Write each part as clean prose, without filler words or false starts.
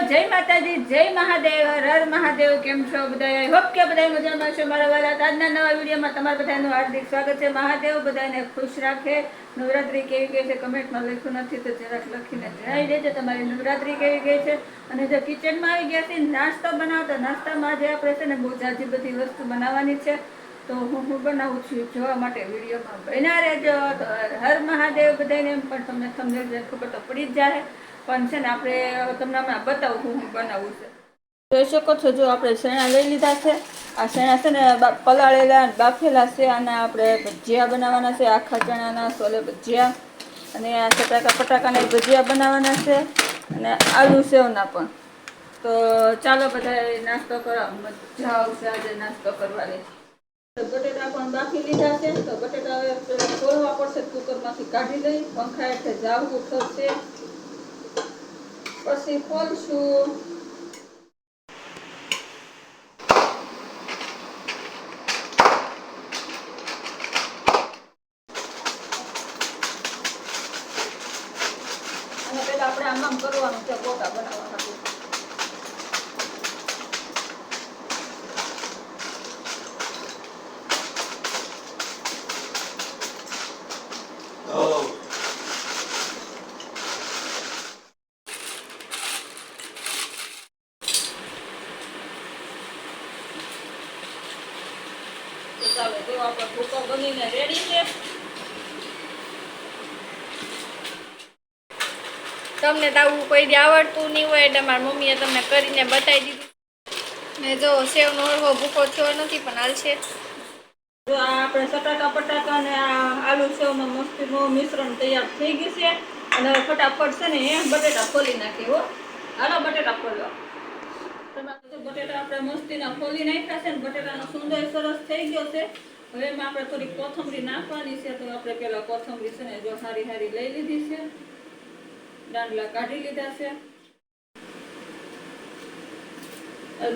જય માતાજી, જય મહાદેવ, હર હર મહાદેવ. કેમ છો બધા? આઈ હોપ કે બધા મજામાં છો. મારા વાલા આજના નવા વિડીયોમાં તમારા બધાનું હાર્દિક સ્વાગત છે. મહાદેવ બધાને ખુશ રાખે. નવરાત્રી કેવી ગઈ છે કમેન્ટમાં લખ્યું નથી તો જરાક લખીને જણાવી દેજો તમારી નવરાત્રી કેવી ગઈ છે. અને જો કિચનમાં આવી ગયા છે નાસ્તો બનાવતો, નાસ્તામાં જે આપણે છે ને બહુ જાજી બધી વસ્તુ બનાવવાની છે. તો હું બનાવું છું જોવા માટે વિડીયોમાં બન્યા રહેજો. તો હર મહાદેવ બધાને. એમ પણ તમને ખબર તો પડી જ જાય, પણ છે ને આપણે તમને હમણાં બતાવું હું બનાવું છે. જોઈ શકો છો, જો આપણે શેણા લઈ લીધા છે. આ શેણા છે ને પલાળેલા બાફેલા છે. આના આપણે ભજીયા બનાવવાના છે, આખા ચણાના છોલે ભજીયા. અને આ પટાકાના ભજીયા બનાવવાના છે, અને આલુ સેવના પણ. તો ચાલો બધા નાસ્તો કરો, મજા આવશે આજે નાસ્તો કરવાની. બટેટા પણ બાફી લીધા છે. તો બટેટા હવે ખોલવા પડશે, કુકરમાંથી કાઢી લઈ, પંખા હેઠે જાવું થશે પછી ખોલશું. અને પેલા આપણે આમ કરવાનું છે, ગોટા બનાવવા માટે. ચાલો, જો આપણો ભૂકો બનીને રેડી છે. તમને તો આવું કોઈ આવડતું નહીં હોય એટલે મારી મમ્મીએ તમને કરીને બતાવી દીધું. ને જો સેવનો હળવો ભૂકો થયો નથી પણ હાલશે. જો આ આપણે પટાકા અને આ આલુ સેવનું મસ્તીનું મિશ્રણ તૈયાર થઈ ગયું છે. અને ફટાફટ છે ને બટેટા ખોલી નાખી. હો, હાલો બટેટા ખોલો. બટેટા આપણે મસ્તીના ખોલી નાખ્યા છે ને બટેટાનો સુંદર સરસ થઈ ગયો છે. હવે એમાં આપણે થોડી કોથમરી નાખવાની છે. તો આપણે પેલા કોથમરી છે ને જો હારી લઈ લીધી છે, દાંડલા કાઢી લીધા છે.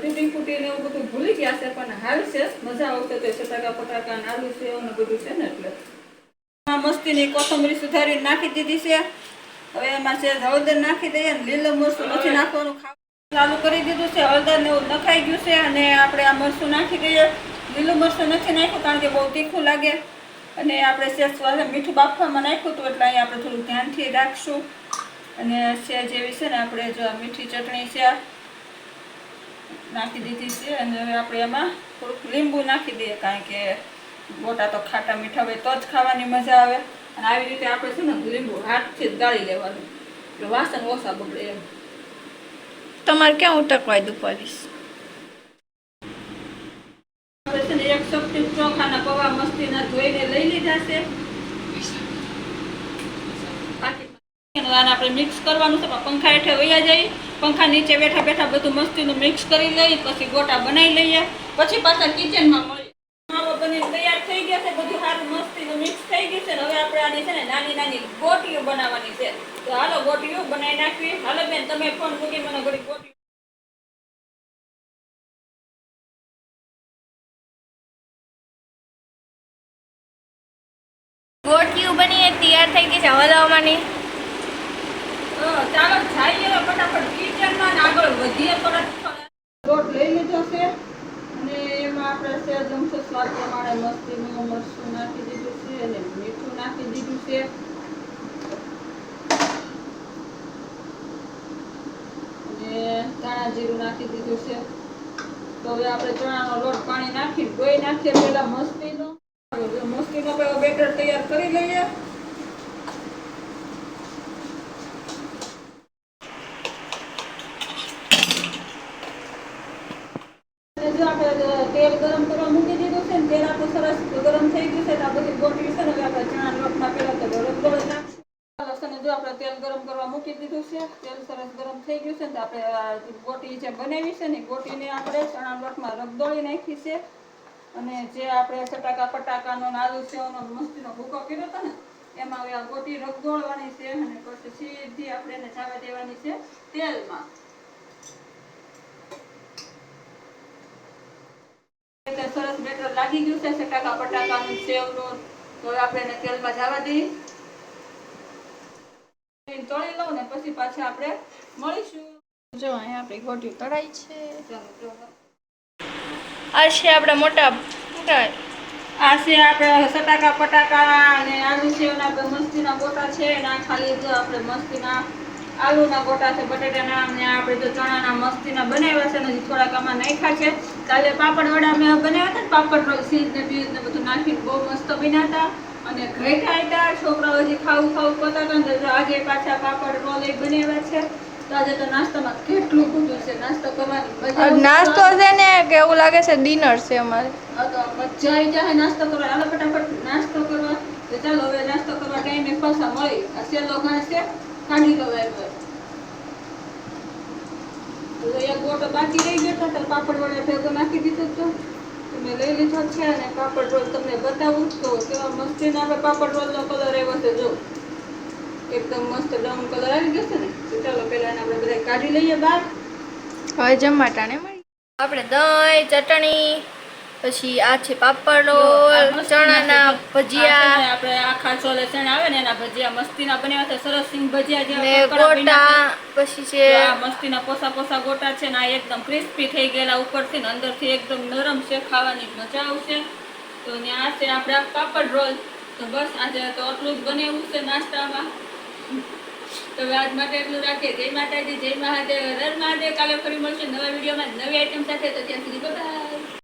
તૂટી ફૂટી ને એવું બધું ભૂલી ગયા છે, પણ હાલ છે, મજા આવશે. તો પટાકા આલુ સેવ ને બધું છે ને એટલે મસ્તીની કોથમરી સુધારી નાખી દીધી છે. હવે એમાં છે હળદર નાખી દઈએ ને લીલું મરચું નથી નાખવાનું, ચાલુ કરી દીધું છે. હળદર ને એવું નખાઈ ગયું છે. અને આપણે આ મરચું નાખી દઈએ. લીલું મરચું નથી નાખ્યું કારણ કે બહુ તીખું લાગે. અને આપણે સેજ મીઠું બાફવામાં નાખ્યું હતું એટલે અહીંયા આપણે થોડું ધ્યાનથી રાખશું. અને સેજ જેવી છે ને આપણે જો મીઠી ચટણી છે નાખી દીધી છે. અને હવે આપણે એમાં થોડુંક લીંબુ નાખી દઈએ, કારણ કે ગોટા તો ખાટા મીઠા હોય તો જ ખાવાની મજા આવે. અને આવી રીતે આપણે છે ને લીંબુ હાથથી જ ગાળી લેવાનું એટલે વાસણ ઓછા બગડે એમ. તમારે ક્યાં ઉટકવાય દુપાવીશ. આપણે છે ને એક ચપટી ચોખાના પૌવા મસ્તીના ધોઈને લઈ લીધા છે. આપણે મિક્સ કરવાનું છે. પંખા હેઠે વયા જઈ, પંખા નીચે બેઠા બેઠા બધું મસ્તીનું મિક્સ કરી લઈ, પછી ગોટા બનાવી લઈએ, પછી પાછા કિચનમાં મળીએ. માવો બનીને તૈયાર થઈ ગયા છે. બધું સારું મસ્તીનું મિક્સ થઈ ગયું છે. હવે આપણે આની છે ને નાની નાની ગોટીઓ બનાવવાની છે. તો હાલો ગોટીઓ બનાવી નાખવી. હાલો બેન, તમે ફોન મૂકી મને ઘડી ગોટીઓ. ગોટીઓ બની તૈયાર થઈ ગઈ છે હલાવવાની. ચાલો જઈએ ફટાફટ કિચનમાં, આગળ વધીએ. લોટ લઈ લીધો છે અને એમાં આપણે સેજ અમથું સ્વાદ પ્રમાણે મસ્તીનું મરચું નાખી દીધું છે અને મીઠું નાખી દીધું છે. અને ધાણા જીરું નાખી દીધું છે. તો હવે આપણે ચણાનો લોટ પાણી નાખી ધોઈ નાખીએ પેલા મસ્તીનો બેટર તૈયાર કરી લઈએ. જો આપણે તેલ ગરમ કરવા મૂકી દીધું છે ને તેલ આપણું સરસ ગરમ થઈ ગયું છે. આ બધી ગોટી છે ને હવે આપણે ચણા લોટમાં પેલા તો રગદોળી નાખશું. જો આપણે તેલ ગરમ કરવા મૂકી દીધું છે. તેલ સરસ ગરમ થઈ ગયું છે ને તો આપણે ગોટી જે બનાવી છે ને ગોટીને આપણે ચણા લોટમાં રગદોળી નાખી છે. અને જે આપણે પટાકાનો આલુ સેવનો મસ્તીનો ભૂકો કર્યો હતો ને એમાં હવે આ ગોટી રગદોળવાની છે. અને પછી સીધી આપણે એને જવા દેવાની છે તેલમાં. સરસ બેટર લાગી ગયું છે પટાકાનું સેવનું. તો આપણે એને તેલમાં જવા દઈએ, તળી લઉં ને પછી પાછા આપણે મળીશું. જો અહીંયા આપણી ગોટી તળાઈ છે. આ છે આપણા મોટા આ છે આપણે સટાકા પટાકા અને આલુ સેવના મસ્તીના ગોટા છે અને આ ખાલી જો આપણે મસ્તીના આલુના ગોટા છે બટેટાના અને આપણે જો ચણાના મસ્તીના બનાવ્યા છે અને હજી થોડાક આમાં નાખ્યા છે. કાલે પાપડ વડા મેં બનાવ્યા હતા ને પાપડ રોલ સીઝ ને બીજ ને બધું નાખીને બહુ મસ્ત બન્યા હતા અને ઘેટા હતા. છોકરાઓ હજી ખાવું કરતા હતા ને તો આજે પાછા પાપડ રોલ એ બનાવ્યા છે. તો આજે તો નાસ્તામાં કેટલું બધું છે નાસ્તો કરવાની મજા નાસ્તો છે ને કે એવું લાગે છે ડિનર છે અમારે. તો મજા આવી જાય નાસ્તો કરવા. હાલો ફટાફટ નાસ્તો કરવા. તો ચાલો હવે નાસ્તો કરવા ટાઈમે પાછા મળી. આ સેલો ઘાસ છે કાઢી લો હવે. તો એક ગોટો બાકી રહી ગયો તો પાપડ વડે ભેગો નાખી દીધો તો મેં લઈ લીધો છે અને પાપડ રોલ તમને બતાવું તો કેવા મસ્તીના આપણે પાપડ રોલનો કલર આવ્યો છે. જો એકદમ મસ્ત બ્રાઉન કલર આવી ગયો છે ને. તો ચાલો પહેલા એને આપણે બધા કાઢી લઈએ બહાર. હવે જમવાટાને મળી આપણે દહીં ચટણી પછી આ છે પાપડ રોલ ચણાના ભજીયા આપણે આખા ચોલે ચણા આવે ને એના ભજીયા મસ્તીના બનાવ્યા છે. સરસ સિંગ ભજીયા ને જેવા ગોટા પછી છે આ મસ્તીના પોસા પોસા ગોટા છે ને આ એકદમ ક્રિસ્પી થઈ ગયેલા ઉપરથી ને અંદરથી એકદમ નરમ છે. ખાવાની મજા આવશે. તો ને આ છે આપણા પાપડ રોલ. તો બસ આજે તો આટલું જ બનાવ્યું છે નાસ્તામાં. તો આજ માટે એટલું રાખીએ. જય માતાજી, જય મહાદેવ, હર હર મહાદેવ. કાલે ફરી મળશે નવા વિડીયોમાં નવી આઈટમ સાથે. તો ત્યાં સુધી બાય.